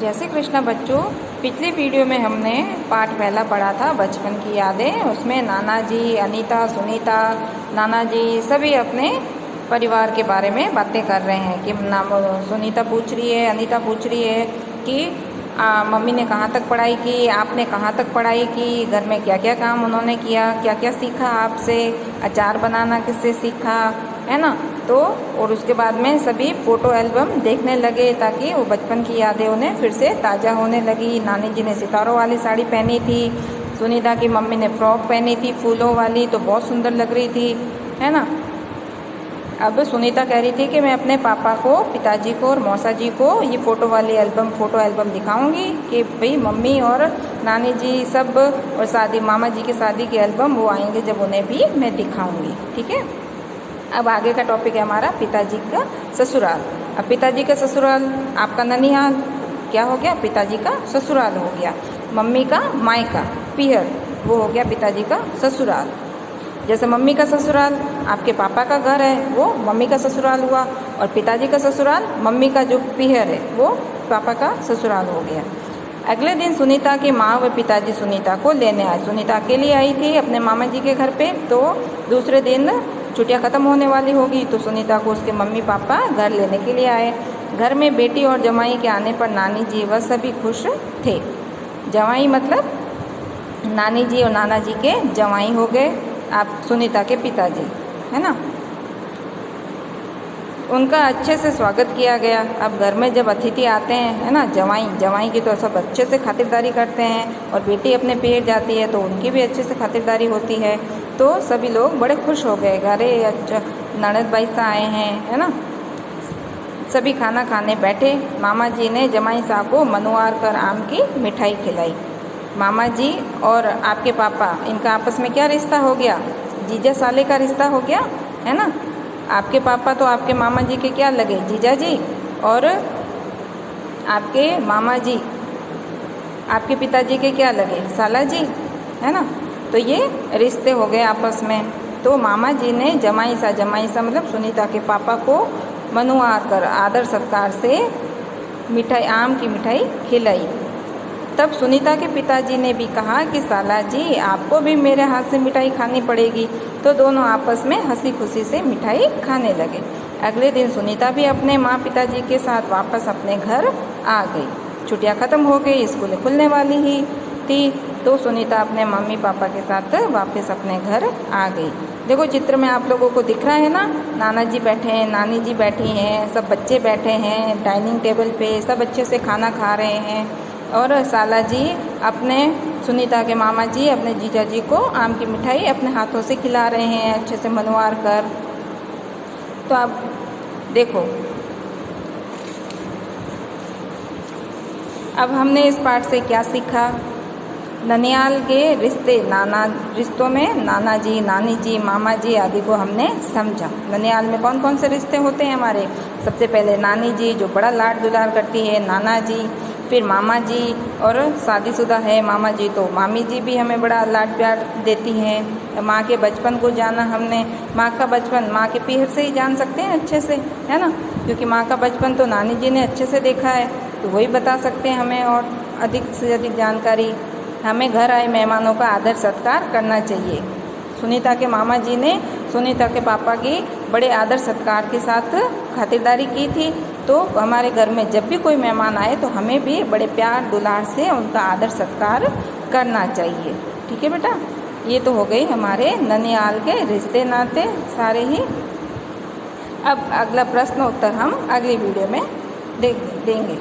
जय श्री कृष्ण बच्चों। पिछली वीडियो में हमने पाठ पहला पढ़ा था बचपन की यादें। उसमें नाना जी, अनीता, सुनीता, नाना जी सभी अपने परिवार के बारे में बातें कर रहे हैं कि नाम सुनीता पूछ रही है, अनीता पूछ रही है कि मम्मी ने कहाँ तक पढ़ाई की, आपने कहाँ तक पढ़ाई की, घर में क्या क्या काम उन्होंने किया, क्या क्या सीखा आपसे, अचार बनाना किससे सीखा, है ना। तो और उसके बाद में सभी फ़ोटो एल्बम देखने लगे ताकि वो बचपन की यादें उन्हें फिर से ताज़ा होने लगी। नानी जी ने सितारों वाली साड़ी पहनी थी, सुनीता की मम्मी ने फ्रॉक पहनी थी फूलों वाली, तो बहुत सुंदर लग रही थी, है ना। अब सुनीता कह रही थी कि मैं अपने पापा को, पिताजी को और मौसा जी को ये फ़ोटो एल्बम दिखाऊंगी कि भाई मम्मी और नानी जी सब और शादी मामा जी की शादी के एल्बम वो आएंगे जब उन्हें भी मैं दिखाऊंगी। ठीक है। अब आगे का टॉपिक है हमारा पिताजी का ससुराल। अब पिताजी का ससुराल आपका ननिहाल क्या हो गया, पिताजी का ससुराल हो गया। मम्मी का मायका पीहर वो हो गया पिताजी का ससुराल। जैसे मम्मी का ससुराल आपके पापा का घर है वो मम्मी का ससुराल हुआ, और पिताजी का ससुराल मम्मी का जो पीहर है वो पापा का ससुराल हो गया। अगले दिन सुनीता की माँ व पिताजी सुनीता को लेने आए। सुनीता अकेली आई थी अपने मामा जी के घर पे, तो दूसरे दिन छुट्टियाँ ख़त्म होने वाली होगी तो सुनीता को उसके मम्मी पापा घर लेने के लिए आए। घर में बेटी और जमाई के आने पर नानी जी वह सभी खुश थे। जमाई मतलब नानी जी और नाना जी के जमाई हो गए आप सुनीता के पिताजी, है ना। उनका अच्छे से स्वागत किया गया। अब घर में जब अतिथि आते हैं, है ना, जवाई की तो सब अच्छे से खातिरदारी करते हैं, और बेटी अपने पेट जाती है तो उनकी भी अच्छे से खातिरदारी होती है। तो सभी लोग बड़े खुश हो गए, अरे अच्छा ननद भाई साहब आए हैं, है ना। सभी खाना खाने बैठे। मामा जी ने जमाई साहब को मनवार कर आम की मिठाई खिलाई। मामा जी और आपके पापा, इनका आपस में क्या रिश्ता हो गया, जीजा साले का रिश्ता हो गया, है ना। आपके पापा तो आपके मामा जी के क्या लगे, जीजा जी, और आपके मामा जी आपके पिताजी के क्या लगे, साला जी, है ना। तो ये रिश्ते हो गए आपस में। तो मामा जी ने जमाई सा मतलब सुनीता के पापा को मनुआर कर आदर सत्कार से मिठाई, आम की मिठाई खिलाई। तब सुनीता के पिताजी ने भी कहा कि साला जी आपको भी मेरे हाथ से मिठाई खानी पड़ेगी। तो दोनों आपस में हंसी खुशी से मिठाई खाने लगे। अगले दिन सुनीता भी अपने माँ पिताजी के साथ वापस अपने घर आ गई। छुट्टियाँ ख़त्म हो गई, स्कूलें खुलने वाली ही थी, तो सुनीता अपने मम्मी पापा के साथ वापस अपने घर आ गई। देखो चित्र में आप लोगों को दिख रहा है ना, नाना जी बैठे हैं, नानी जी बैठी हैं, सब बच्चे बैठे हैं डाइनिंग टेबल पे, सब अच्छे से खाना खा रहे हैं, और साला जी अपने सुनीता के मामा जी अपने जीजा जी को आम की मिठाई अपने हाथों से खिला रहे हैं अच्छे से मनवार कर। तो अब देखो, अब हमने इस पाठ से क्या सीखा। ननिहाल के रिश्तों में नाना जी, नानी जी, मामा जी आदि को हमने समझा। ननिहाल में कौन कौन से रिश्ते होते हैं हमारे। सबसे पहले नानी जी जो बड़ा लाड दुलार करती है, नाना जी, फिर मामा जी, और शादीशुदा है मामा जी तो मामी जी भी हमें बड़ा लाड प्यार देती हैं। माँ के बचपन को जाना हमने, माँ का बचपन माँ के पीहर से ही जान सकते हैं अच्छे से, है ना, क्योंकि माँ का बचपन तो नानी जी ने अच्छे से देखा है, तो वही बता सकते हैं हमें और अधिक से अधिक जानकारी। हमें घर आए मेहमानों का आदर सत्कार करना चाहिए। सुनीता के मामा जी ने सुनीता के पापा की बड़े आदर सत्कार के साथ खातिरदारी की थी, तो हमारे घर में जब भी कोई मेहमान आए तो हमें भी बड़े प्यार दुलार से उनका आदर सत्कार करना चाहिए। ठीक है बेटा, ये तो हो गई हमारे ननिहाल के रिश्ते नाते सारे ही। अब अगला प्रश्न उत्तर हम अगली वीडियो में देंगे।